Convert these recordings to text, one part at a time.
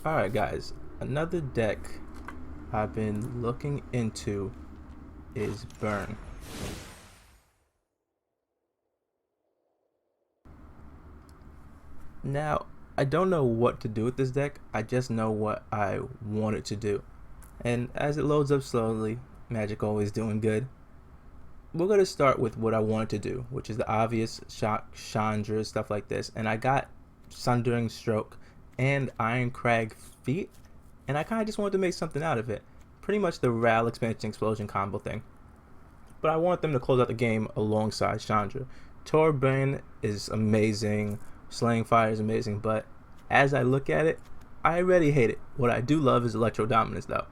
Alright guys, another deck I've been looking into is Burn. Now, I don't know what to do with this deck, I just know what I want it to do. And as it loads up slowly, Magic always doing good, we're going to start with what I want it to do, which is the obvious Chandra, stuff like this. And I got Sundering Stroke and Iron Crag Feet, and I kind of just wanted to make something out of it. Pretty much the Ral Expansion Explosion combo thing. But I want them to close out the game alongside Chandra. Torbrain is amazing, Slaying Fire is amazing, but as I look at it, I already hate it. What I do love is Electro Dominance though.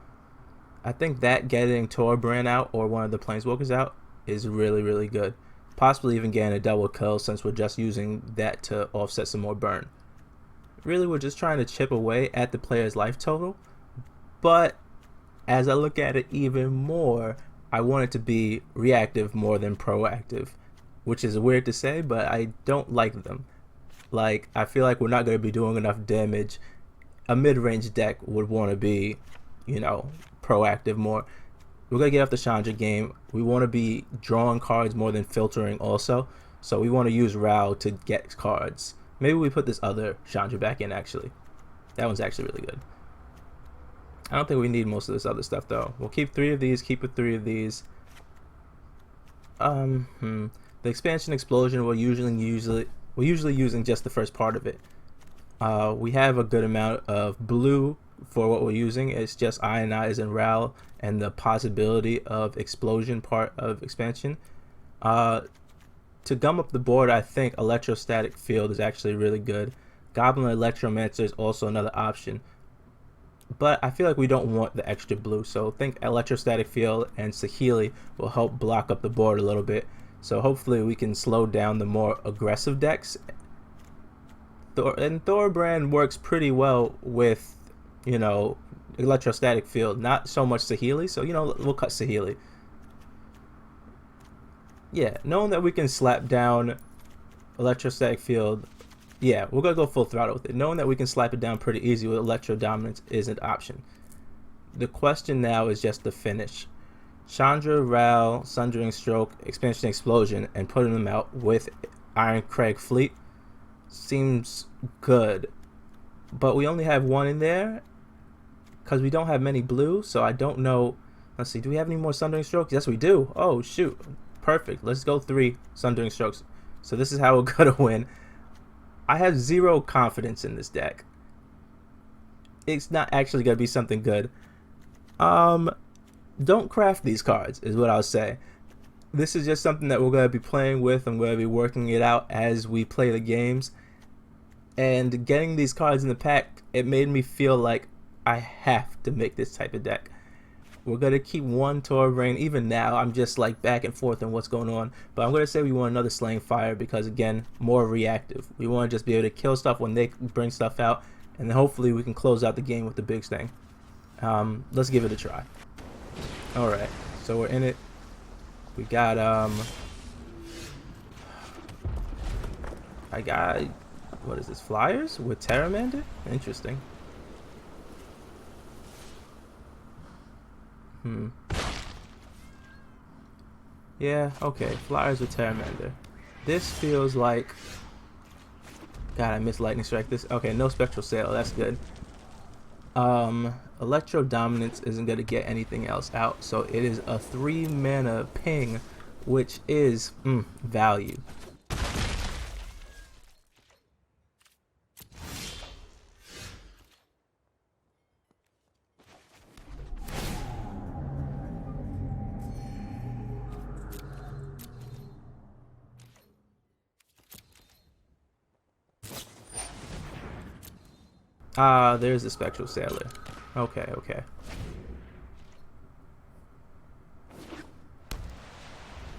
I think that getting Torbrain out or one of the Planeswalkers out is really good. Possibly even getting a double kill since we're just using that to offset some more burn. Really, we're just trying to chip away at the player's life total, but as I look at it even more, I want it to be reactive more than proactive, which is weird to say, but I don't like them. Like, I feel like we're not going to be doing enough damage. A mid-range deck would want to be, you know, proactive more. We're going to get off the Chandra game. We want to be drawing cards more than filtering also. So we want to use Ral to get cards. Maybe we put this other Chandra back in, actually. That one's actually really good. I don't think we need most of this other stuff, though. We'll keep 3 of these, keep with 3 of these. The Expansion Explosion, we're usually using just the first part of it. We have a good amount of blue for what we're using. It's just Ionize and Ral and the possibility of Explosion part of Expansion. To gum up the board, I think Electrostatic Field is actually really good. Goblin Electromancer is also another option. But I feel like we don't want the extra blue, so I think Electrostatic Field and Saheeli will help block up the board a little bit. So hopefully we can slow down the more aggressive decks. And Thorbrand works pretty well with, you know, Electrostatic Field. Not so much Saheeli, so, you know, we'll cut Saheeli. Yeah, knowing that we can slap down Electrostatic Field, yeah, we're going to go full throttle with it. Knowing that we can slap it down pretty easy with Electro Dominance is an option. The question now is just the finish. Chandra, Ral, Sundering Stroke, Expansion Explosion, and putting them out with Iron Crag Fleet seems good. But we only have 1 in there because we don't have many blue, so I don't know. Let's see, do we have any more Sundering Strokes? Yes, we do. Oh, shoot. Perfect. Let's go 3 Sundering Strokes. So this is how we're going to win. I have 0 confidence in this deck. It's not actually going to be something good. Don't craft these cards, is what I'll say. This is just something that we're going to be playing with. I'm going to be working it out as we play the games. And getting these cards in the pack, it made me feel like I have to make this type of deck. We're going to keep 1 Torbrain. Even now, I'm just like back and forth on what's going on. But I'm going to say we want another Slaying Fire because, again, more reactive. We want to just be able to kill stuff when they bring stuff out. And then hopefully we can close out the game with the big thing. Let's give it a try. Alright, so we're in it. We got, I got, what is this, Flyers with Terramander? Interesting. Yeah, okay, Flyers with Terramander. This feels like, God, I missed Lightning Strike. This, okay, no Spectral Sail, that's good. Electro Dominance isn't going to get anything else out, so it is a 3 mana ping, which is value. Ah, there's the Spectral Sailor. Okay.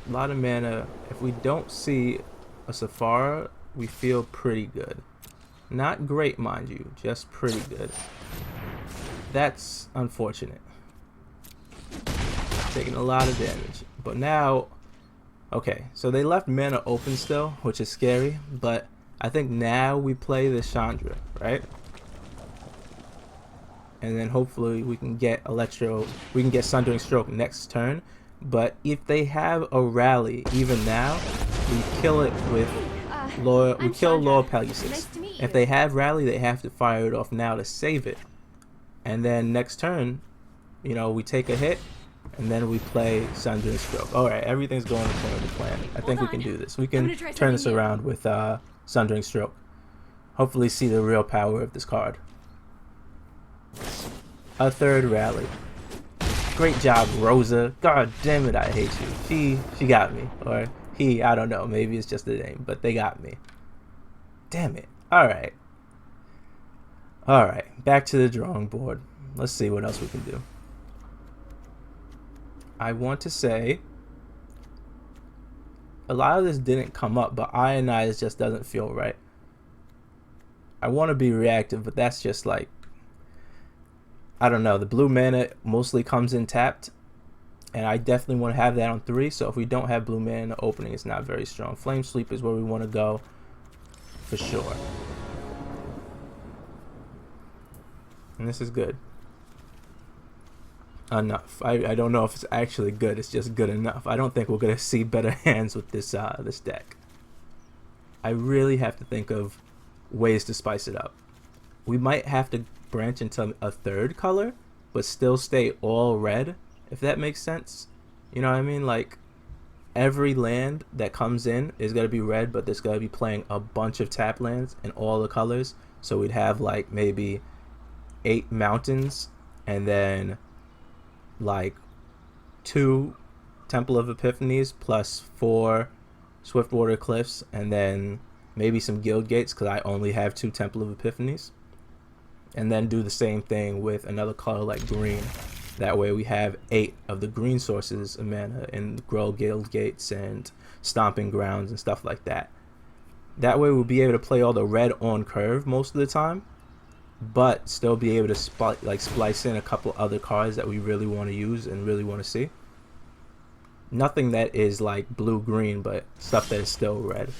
A lot of mana. If we don't see a Safara, we feel pretty good. Not great, mind you, just pretty good. That's unfortunate. Taking a lot of damage. But now, okay, so they left mana open still, which is scary, but I think now we play the Chandra, right? and then hopefully we can get Sundering Stroke next turn. But if they have a rally, even now, we kill it with we kill Loyal Peleus. Nice to meet you. If they have rally, they have to fire it off now to save it. And then next turn, you know, we take a hit, and then we play Sundering Stroke. Alright, everything's going according to plan. I think we can do this. We can turn this around with Sundering Stroke. Hopefully see the real power of this card. A third rally. Great job, Rosa. God damn it, I hate you. She got me. Or he, I don't know. Maybe it's just the name, but they got me. Damn it. Alright. Alright, back to the drawing board. Let's see what else we can do. I want to say a lot of this didn't come up, but Ionize just doesn't feel right. I want to be reactive, but that's just like, I don't know. The blue mana mostly comes in tapped, and I definitely want to have that on 3. So if we don't have blue mana, the opening is not very strong. Flame Sweep is where we want to go for sure. And this is good. Enough. I don't know if it's actually good. It's just good enough. I don't think we're going to see better hands with this this deck. I really have to think of ways to spice it up. We might have to branch into a third color, but still stay all red, if that makes sense. You know what I mean? Like, every land that comes in is going to be red, but there's going to be playing a bunch of tap lands in all the colors. So we'd have like maybe 8 mountains, and then like 2 Temple of Epiphanies plus 4 Swiftwater Cliffs, and then maybe some Guild Gates because I only have 2 Temple of Epiphanies. And then do the same thing with another color like green. That way we have 8 of the green sources of mana and grow Guild Gates and Stomping Grounds and stuff like that. That way we'll be able to play all the red on curve most of the time, but still be able to splice in a couple other cards that we really want to use and really want to see. Nothing that is like blue-green, but stuff that is still red.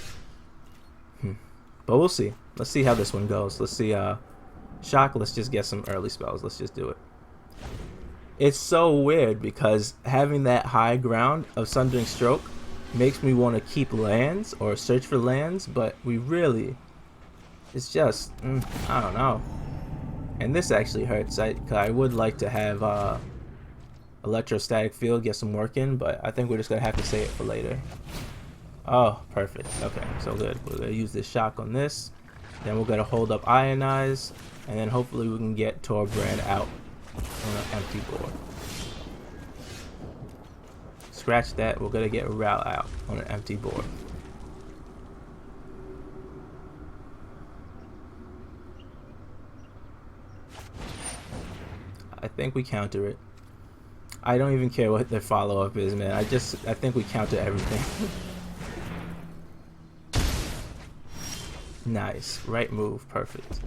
But we'll see. Let's see how this one goes. Let's see. Shock, let's just get some early spells. Let's just do it. It's so weird because having that high ground of Sundering Stroke makes me want to keep lands or search for lands, but we really, it's just, I don't know. And this actually hurts. I would like to have Electrostatic Field, get some work in, but I think we're just going to have to save it for later. Oh, perfect. Okay, so good. We're going to use this Shock on this. Then we're going to hold up Ionize, and then hopefully we can get Torbrand out on an empty board. Scratch that. We're going to get Ral out on an empty board. I think we counter it. I don't even care what their follow-up is, man. I think we counter everything. Nice. Right move. Perfect.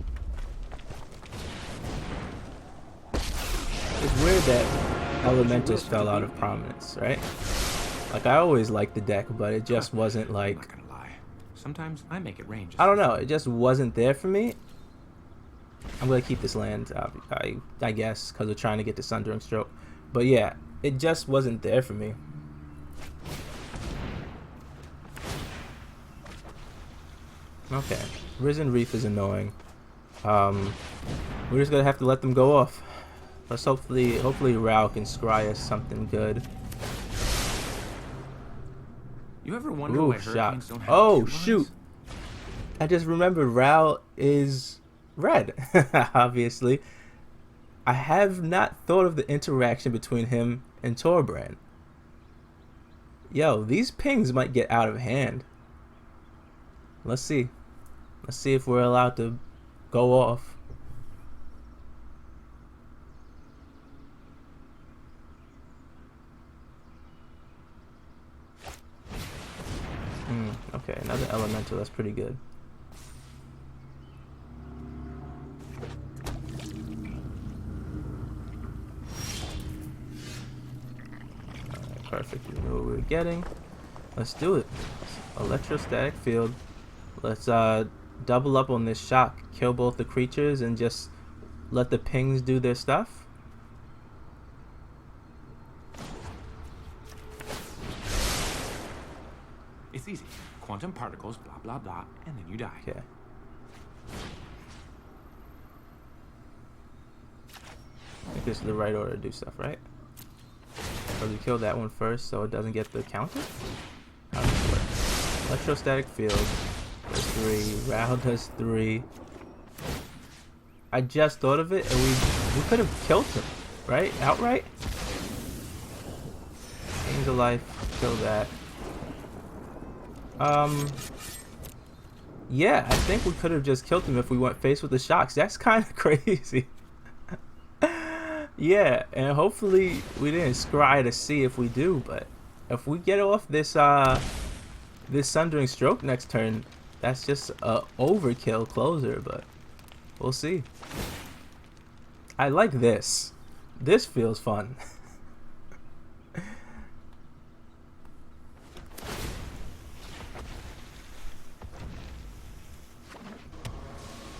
It's weird that Elementals fell out of prominence, right? Like, I always liked the deck, but it just wasn't like... I'm not gonna lie. Sometimes I make it rain. I don't know. It just wasn't there for me. I'm going to keep this land, I guess, because we're trying to get the Sundering Stroke. But yeah, it just wasn't there for me. Okay, Risen Reef is annoying. We're just gonna have to let them go off. Let's hopefully Rao can scry us something good. You ever wonder why hurricanes don't have Oh 2 shoot! lines? I just remembered Rao is red. Obviously, I have not thought of the interaction between him and Torbrand. Yo, these pings might get out of hand. Let's see. Let's see if we're allowed to go off. Okay, another elemental. That's pretty good. Alright, perfect. We know what we're getting. Let's do it. Electrostatic Field. Let's double up on this Shock, kill both the creatures, and just let the pings do their stuff. It's easy. Quantum particles, blah, blah, blah, and then you die. Okay. I think this is the right order to do stuff, right? Or we kill that one first so it doesn't get the counter? How does it work? Electrostatic field does 3. Ral does 3. I just thought of it and we could have killed him, right? Outright? Change of life, kill that. Yeah, I think we could have just killed him if we went face with the shocks. That's kind of crazy. Yeah, and hopefully we didn't scry to see if we do, but if we get off this this Sundering Stroke next turn, that's just a overkill closer, but we'll see. I like this. This feels fun.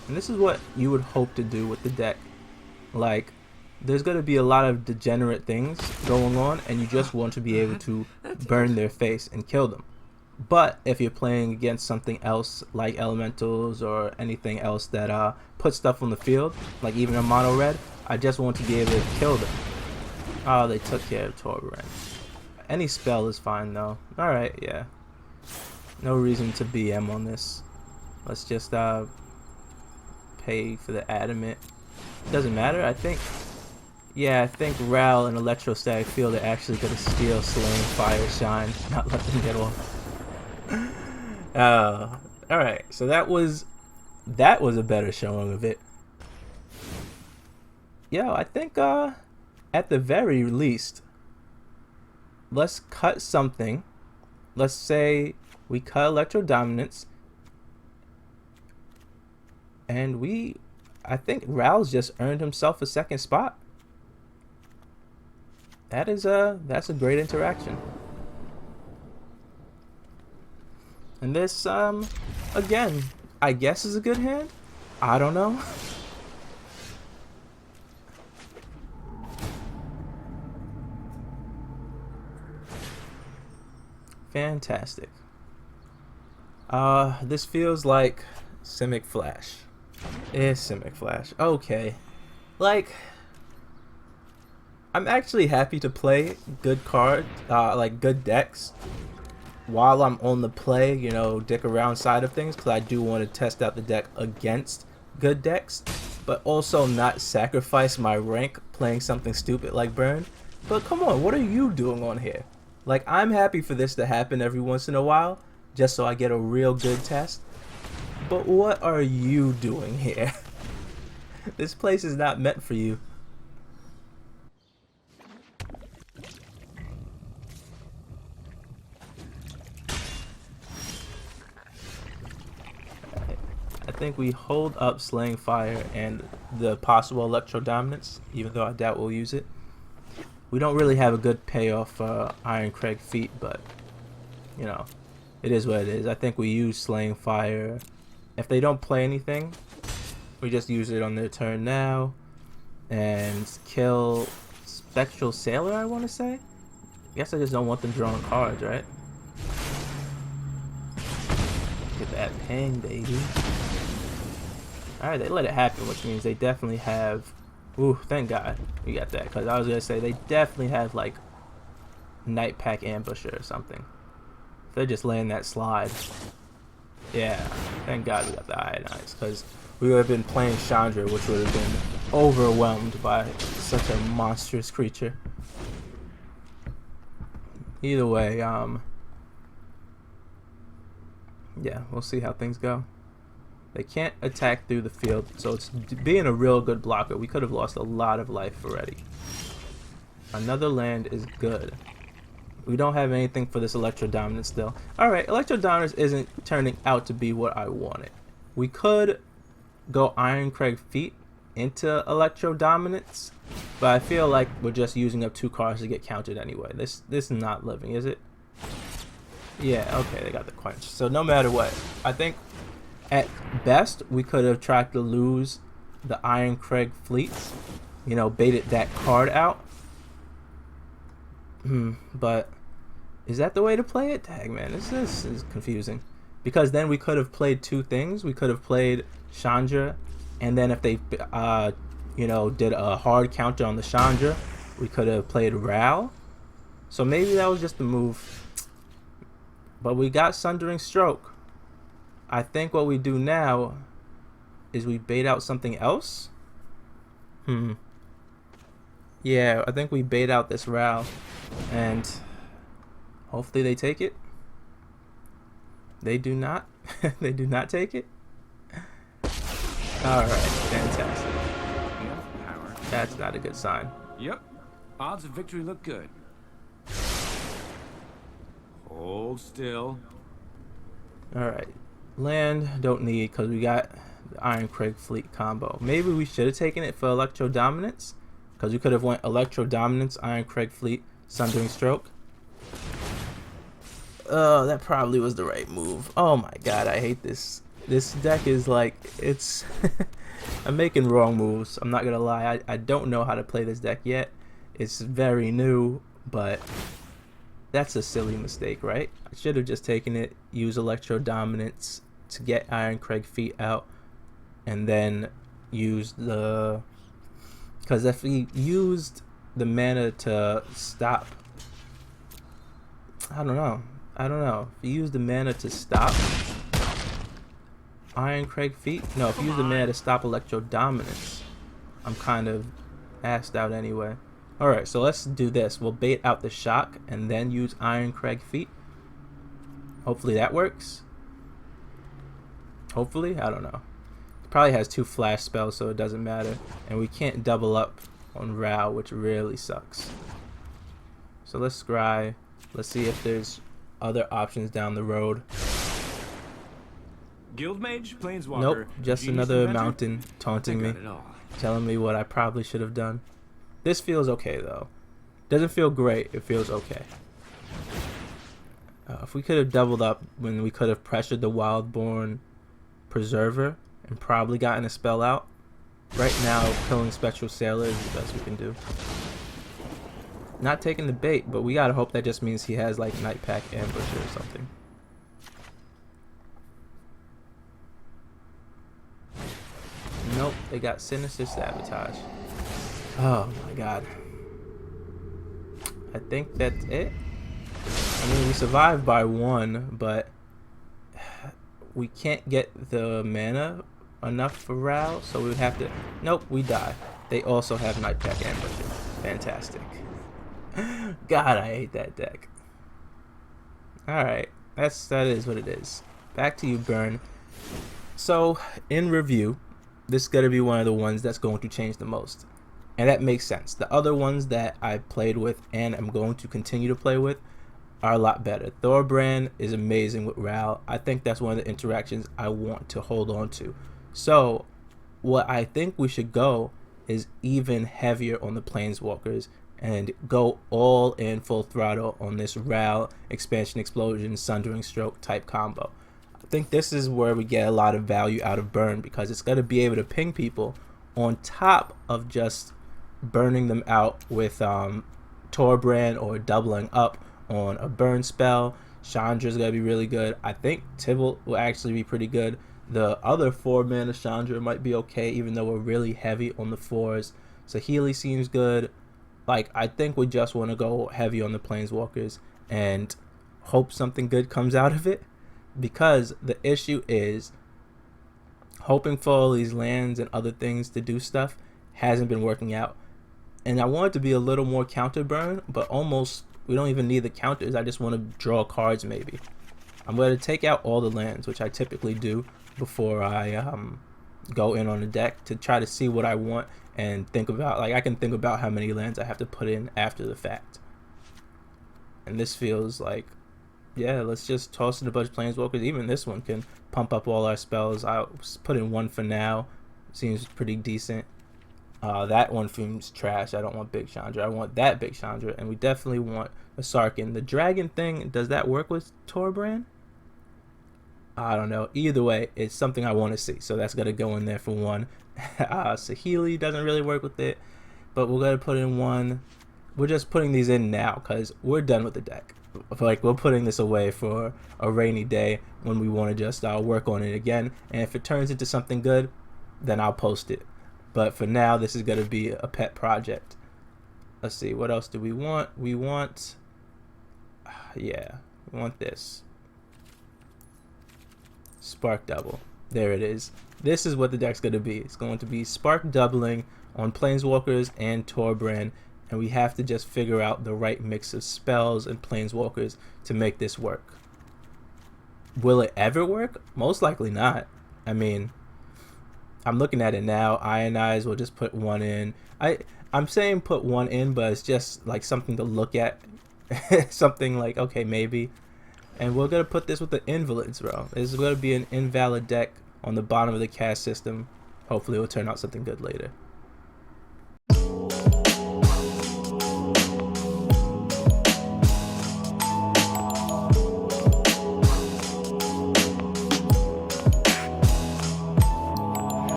And this is what you would hope to do with the deck. Like, there's going to be a lot of degenerate things going on, and you just want to be able to burn their face and kill them. But if you're playing against something else, like elementals or anything else that puts stuff on the field, like even a mono red, I just want to be able to kill them. Oh, they took care of Torberend. Any spell is fine, though. Alright, yeah. No reason to BM on this. Let's just pay for the adamant. Doesn't matter, I think. Yeah, I think Ral and Electrostatic Field are actually gonna steal Slaying Fire Shine, not let them get off. Alright, so that was a better showing of it. Yo, I think at the very least, let's cut something. Let's say we cut Electro Dominance. And I think Ral's just earned himself a second spot. That's a great interaction. And this, again, I guess is a good hand. I don't know. Fantastic. This feels like Simic Flash. It's Simic Flash. Okay. Like, I'm actually happy to play good cards, like good decks, while I'm on the play, you know, dick around side of things, because I do want to test out the deck against good decks, but also not sacrifice my rank playing something stupid like Burn. But come on, what are you doing on here? Like, I'm happy for this to happen every once in a while, just so I get a real good test. But what are you doing here? This place is not meant for you. I think we hold up Slaying Fire and the possible Electro Dominance, even though I doubt we'll use it. We don't really have a good payoff for Iron Crag Feet, but, you know, it is what it is. I think we use Slaying Fire. If they don't play anything, we just use it on their turn now and kill Spectral Sailor, I want to say. I guess I just don't want them drawing cards, right? Get that ping, baby. Alright, they let it happen, which means they definitely have... Ooh, thank God we got that, because I was going to say they definitely have, like, Night Pack Ambusher or something. If they're just laying that slide... Yeah, thank God we got the Ionize, because we would have been playing Chandra, which would have been overwhelmed by such a monstrous creature. Either way, yeah, we'll see how things go. They can't attack through the field, so it's being a real good blocker. We could have lost a lot of life already. Another land is good. We don't have anything for this Electro Dominance still. Alright, Electro Dominance isn't turning out to be what I wanted. We could go Iron Crag Feet into Electro Dominance, but I feel like we're just using up 2 cards to get counted anyway. This is not living, is it? Yeah, okay, they got the quench. So no matter what, I think at best we could have tried to lose the Iron Craig fleets, you know, baited that card out. But is that the way to play it? Dang, man, this is confusing. Because then we could have played two things. We could have played Chandra, and then if they, you know, did a hard counter on the Chandra, we could have played Ral. So maybe that was just the move. But we got Sundering Stroke. I think what we do now is we bait out something else. Yeah, I think we bait out this Ral, and hopefully they take it. They do not. They do not take it. All right, fantastic. Enough power. That's not a good sign. Yep. Odds of victory look good. Hold still. All right, land don't need because we got the Iron Craig fleet combo. Maybe we should have taken it for Electro Dominance, because we could have went Electro Dominance, Iron Craig fleet, Sundering Stroke. Oh, that probably was the right move. Oh my god, I hate this. This deck is like, it's... I'm making wrong moves. I'm not gonna lie. I don't know how to play this deck yet. It's very new, but that's a silly mistake, right? I should have just taken it, use Electro Dominance to get Iron Craig feet out, and then use the... Because if we used the mana to stop... I don't know. If you use the mana to stop Iron Craig feet, no, if you use the mana to stop Electro Dominance, I'm kind of assed out anyway. Alright, so let's do this. We'll bait out the shock and then use Iron Craig feet. Hopefully that works. Hopefully, I don't know. It probably has 2 flash spells, so it doesn't matter. And we can't double up on Ral, which really sucks. So let's scry. Let's see if there's other options down the road. Guildmage, Planeswalker. Nope, just Genius another Inventor? mountain taunting me, telling me what I probably should have done. This feels okay though. Doesn't feel great, it feels okay. If we could have doubled up when we could have pressured the Wildborn Preserver and probably gotten a spell out. Right now, killing Spectral Sailor is the best we can do. Not taking the bait, but we gotta hope that just means he has like Night Pack Ambusher or something. Nope, they got Sinister Sabotage. Oh my god. I think that's it. I mean, we survived by 1, but we can't get the mana enough for Ral, so we would have to... Nope, we die. They also have Night Pack Ambusher. Fantastic. God, I hate that deck. Alright, that is what it is. Back to you, Burn. So, in review, this is going to be one of the ones that's going to change the most. And that makes sense. The other ones that I played with and I'm going to continue to play with are a lot better. Thorbrand is amazing with Ral. I think that's one of the interactions I want to hold on to. So, what I think we should go is even heavier on the Planeswalkers and go all in full throttle on this Ral, Expansion Explosion, Sundering Stroke type combo. I think this is where we get a lot of value out of Burn, because it's going to be able to ping people on top of just burning them out with Thorbrand or doubling up on a burn spell. Chandra's going to be really good. I think Tibalt will actually be pretty good. The other 4 mana Chandra might be okay, even though we're really heavy on the 4s. So Healy seems good. Like, I think we just want to go heavy on the Planeswalkers and hope something good comes out of it, because the issue is hoping for all these lands and other things to do stuff hasn't been working out. And I want it to be a little more counter burn, but almost we don't even need the counters. I just want to draw cards maybe. I'm going to take out all the lands, which I typically do before I go in on the deck, to try to see what I want and think about, like, I can think about how many lands I have to put in after the fact. And this feels like, yeah, let's just toss in a bunch of Planeswalkers. Even this one can pump up all our spells. I'll put in 1 for now. Seems pretty decent. That one seems trash. I don't want Big Chandra. I want that Big Chandra. And we definitely want a Sarkhan. The dragon thing, does that work with Thorbrand? I don't know. Either way, it's something I want to see. So that's going to go in there for 1. Sahili doesn't really work with it, but we're gonna put in one. We're just putting these in now because we're done with the deck. Like, we're putting this away for a rainy day when we want to just work on it again. And if it turns into something good, then I'll post it. But for now, this is gonna be a pet project. Let's see, what else do we want? We want, yeah, we want this. Spark double. There it is. This is what the deck's going to be. It's going to be spark doubling on Planeswalkers and Torbran, and we have to just figure out the right mix of spells and Planeswalkers to make this work. Will it ever work? Most likely not. I mean, I'm looking at it now. Ionize, we'll just put one in. I'm saying put one in, but it's just like something to look at. Something like, okay, maybe. And we're going to put this with the invalids, bro. This is going to be an invalid deck on the bottom of the cast system. Hopefully it will turn out something good later.